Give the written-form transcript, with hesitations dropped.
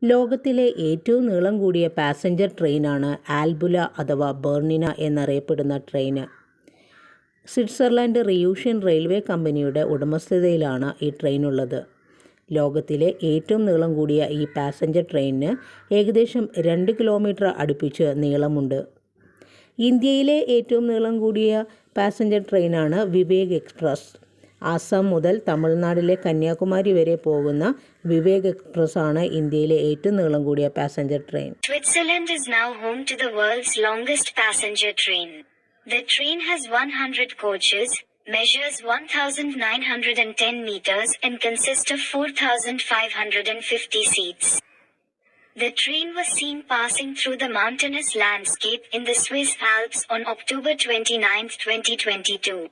ലോകത്തിലെ ഏറ്റവും നീളം കൂടിയ പാസഞ്ചർ ട്രെയിനാണ് ആൽബുല അഥവാ ബെർണിന എന്നറിയപ്പെടുന്ന ട്രെയിന്. സ്വിറ്റ്സർലൻഡ് റിയൂഷ്യൻ റെയിൽവേ കമ്പനിയുടെ ഉടമസ്ഥതയിലാണ് ഈ ട്രെയിനുള്ളത്. ലോകത്തിലെ ഏറ്റവും നീളം കൂടിയ ഈ പാസഞ്ചർ ട്രെയിനിന് ഏകദേശം 2 കിലോമീറ്റർ അടുപ്പിച്ച് നീളമുണ്ട്. ഇന്ത്യയിലെ ഏറ്റവും നീളം കൂടിയ പാസഞ്ചർ ട്രെയിനാണ് വിവേക് എക്സ്പ്രസ്. ആസാം മുതൽ തമിഴ്നാട്ടിലെ കന്യാകുമാരി വരെ പോകുന്ന വിവേക് എക്സ്പ്രസ് ആണ് ഇന്ത്യയിലെ ഏറ്റവും നീളം കൂടിയ passenger train. Switzerland is now home to the world's longest passenger train. The train has 100 coaches, measures 1,910 meters and consists of 4,550 seats. The train was seen passing through the mountainous landscape in the Swiss Alps on October 29, 2022.